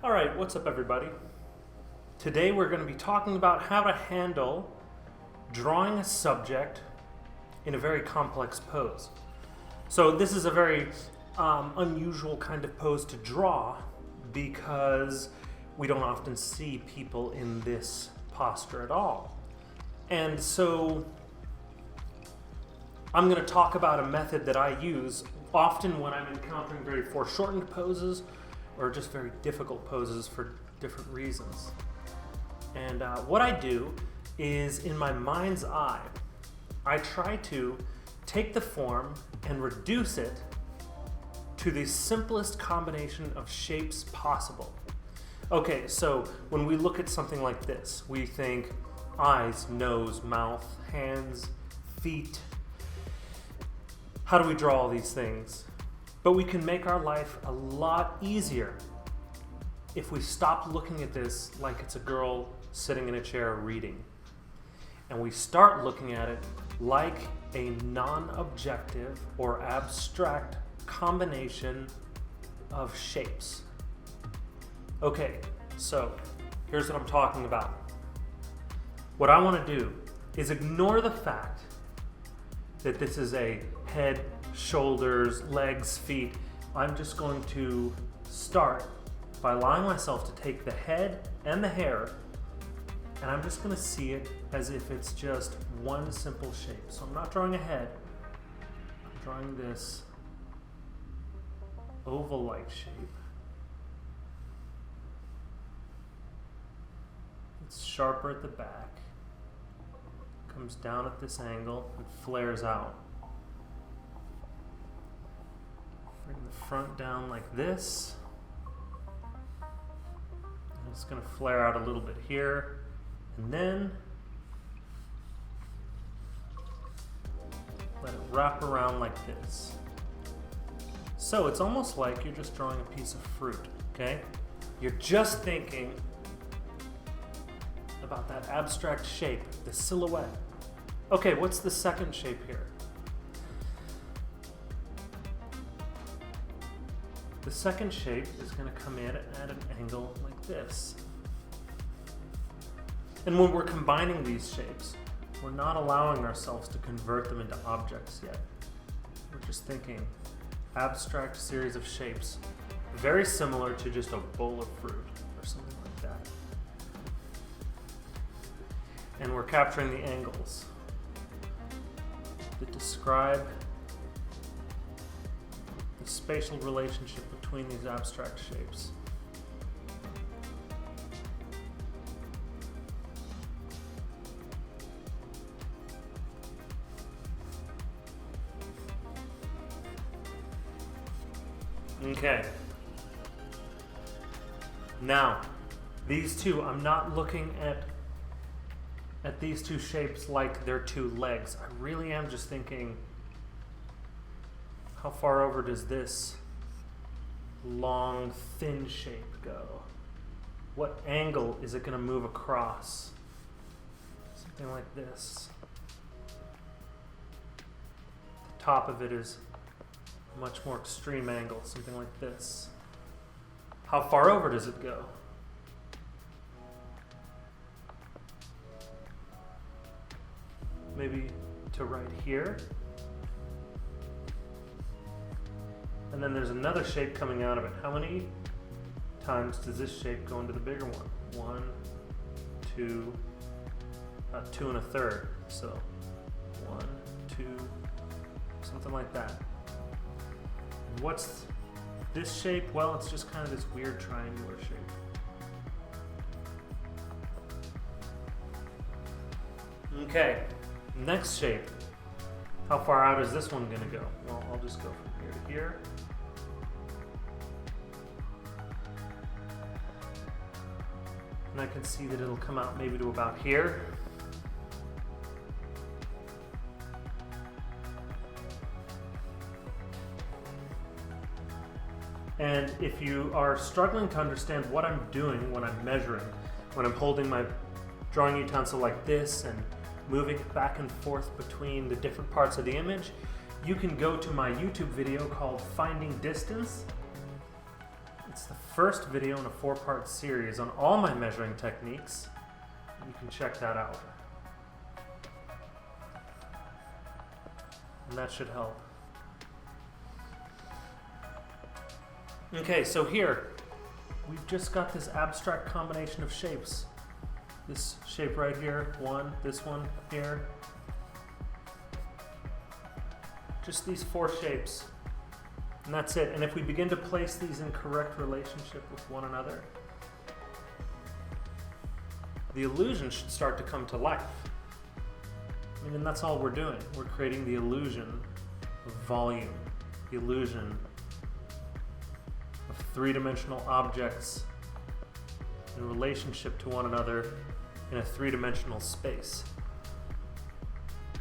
All right, what's up, everybody? Today we're going to be talking about how to handle drawing a subject in a very complex pose. So this is a very unusual kind of pose to draw because we don't often see people in this posture at all. And so I'm going to talk about a method that I use often when I'm encountering very foreshortened poses or just very difficult poses for different reasons. And what I do is, in my mind's eye, I try to take the form and reduce it to the simplest combination of shapes possible. Okay, so when we look at something like this, we think eyes, nose, mouth, hands, feet. How do we draw all these things? But we can make our life a lot easier if we stop looking at this like it's a girl sitting in a chair reading, and we start looking at it like a non-objective or abstract combination of shapes. Okay, so here's what I'm talking about. What I want to do is ignore the fact that this is a head, shoulders, legs, feet. I'm just going to start by allowing myself to take the head and the hair, and I'm just going to see it as if it's just one simple shape. So I'm not drawing a head, I'm drawing this oval-like shape. It's sharper at the back, comes down at this angle, and flares out. Bring the front down like this. And it's going to flare out a little bit here, and then let it wrap around like this. So it's almost like you're just drawing a piece of fruit, okay? You're just thinking about that abstract shape, the silhouette. Okay, what's the second shape here? The second shape is going to come in at an angle like this. And when we're combining these shapes, we're not allowing ourselves to convert them into objects yet. We're just thinking abstract series of shapes, very similar to just a bowl of fruit or something like that. And we're capturing the angles that describe the spatial relationship between these abstract shapes. Okay. Now, these two, I'm not looking at these two shapes like they're two legs. I really am just thinking, how far over does this long, thin shape go? What angle is it going to move across? Something like this. The top of it is a much more extreme angle, something like this. How far over does it go? Maybe to right here. And then there's another shape coming out of it. How many times does this shape go into the bigger one? 1, 2, 2 and a third. So 1, 2, something like that. And what's this shape? Well, it's just kind of this weird triangular shape. Okay, next shape. How far out is this one going to go? Well, I'll just go from here to here. And I can see that it'll come out maybe to about here. And if you are struggling to understand what I'm doing when I'm measuring, when I'm holding my drawing utensil like this and moving it back and forth between the different parts of the image, you can go to my YouTube video called Finding Distance. It's the first video in a 4-part series on all my measuring techniques. You can check that out. And that should help. Okay, so here, we've just got this abstract combination of shapes. This shape right here, this one here. Just these 4 shapes. And that's it. And if we begin to place these in correct relationship with one another, the illusion should start to come to life. I mean, that's all we're doing. We're creating the illusion of volume, the illusion of 3-dimensional objects in relationship to one another in a 3-dimensional space.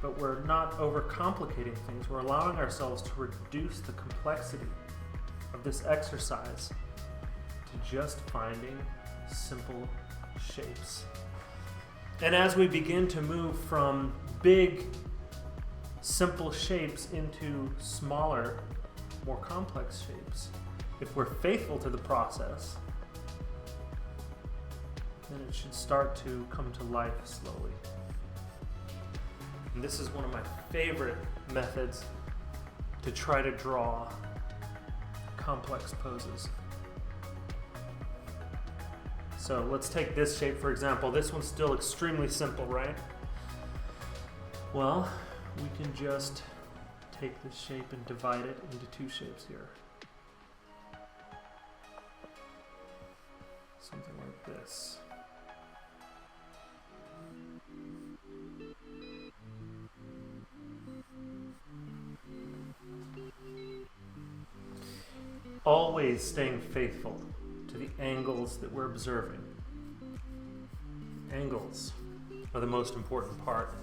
But we're not overcomplicating things. We're allowing ourselves to reduce the complexity of this exercise to just finding simple shapes. And as we begin to move from big, simple shapes into smaller, more complex shapes, if we're faithful to the process, then it should start to come to life slowly. And this is one of my favorite methods to try to draw complex poses. So let's take this shape for example. This one's still extremely simple, right? Well, we can just take this shape and divide it into 2 shapes here. Something like this. Always staying faithful to the angles that we're observing. Angles are the most important part.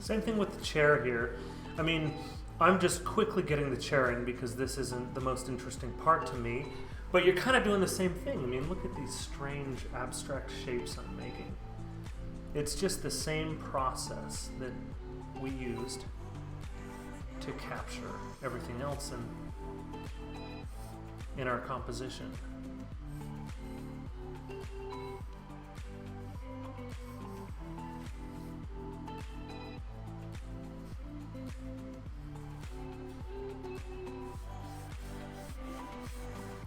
Same thing with the chair here. I mean, I'm just quickly getting the chair in because this isn't the most interesting part to me, but you're kind of doing the same thing. I mean, look at these strange abstract shapes I'm making. It's just the same process that we used to capture everything else in our composition.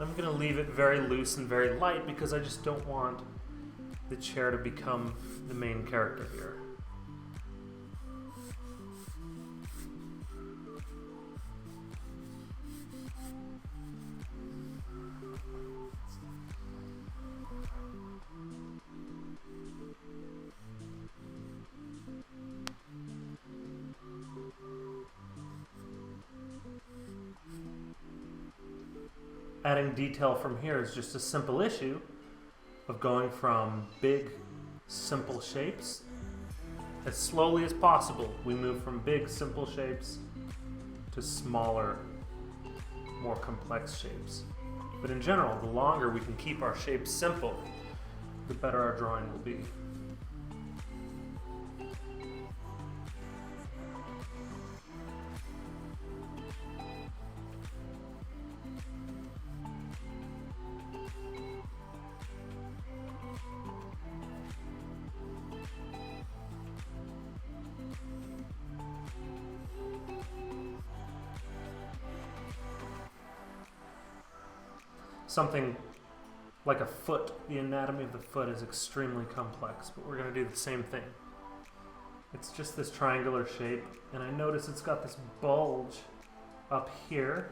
I'm going to leave it very loose and very light because I just don't want the chair to become the main character here. Adding detail from here is just a simple issue of going from big, simple shapes. As slowly as possible, we move from big, simple shapes to smaller, more complex shapes. But in general, the longer we can keep our shapes simple, the better our drawing will be. Something like a foot, the anatomy of the foot is extremely complex, but we're going to do the same thing. It's just this triangular shape, and I notice it's got this bulge up here,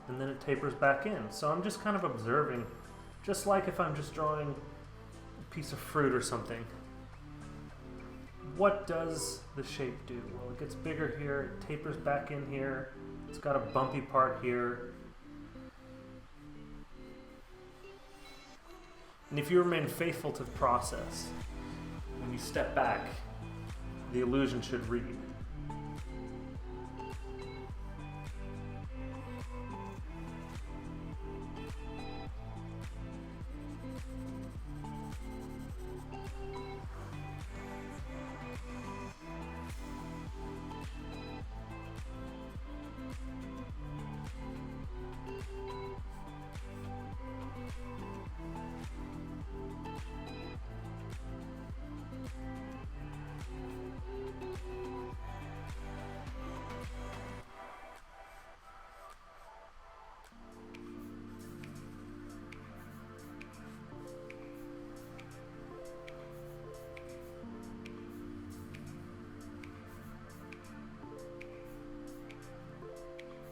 and then it tapers back in. So I'm just kind of observing, just like if I'm just drawing a piece of fruit or something. What does the shape do? Well, it gets bigger here, it tapers back in here, it's got a bumpy part here. And if you remain faithful to the process, when you step back, the illusion should read.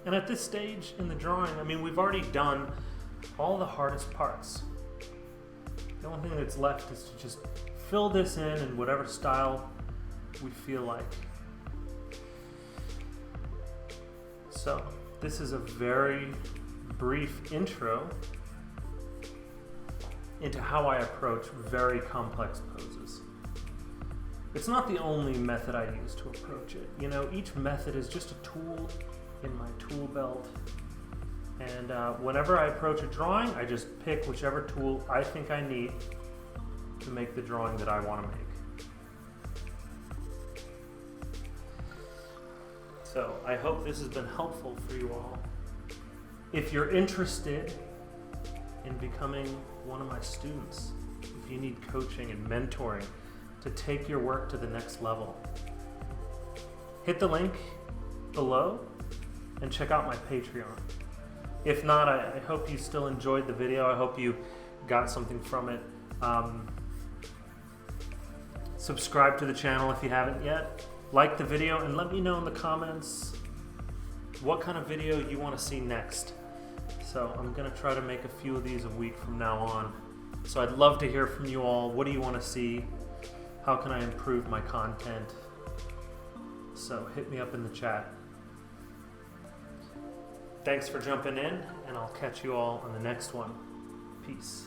And at this stage in the drawing, I mean, we've already done all the hardest parts. The only thing that's left is to just fill this in whatever style we feel like. So, this is a very brief intro into how I approach very complex poses. It's not the only method I use to approach it. You know, each method is just a tool in my tool belt, and whenever I approach a drawing, I just pick whichever tool I think I need to make the drawing that I want to make. So I hope this has been helpful for you all. If you're interested in becoming one of my students, if you need coaching and mentoring to take your work to the next level, hit the link below and check out my Patreon. If not, I hope you still enjoyed the video. I hope you got something from it. Subscribe to the channel if you haven't yet. Like the video and let me know in the comments what kind of video you want to see next. So I'm going to try to make a few of these a week from now on. So I'd love to hear from you all. What do you want to see? How can I improve my content? So hit me up in the chat. Thanks for jumping in, and I'll catch you all on the next one. Peace.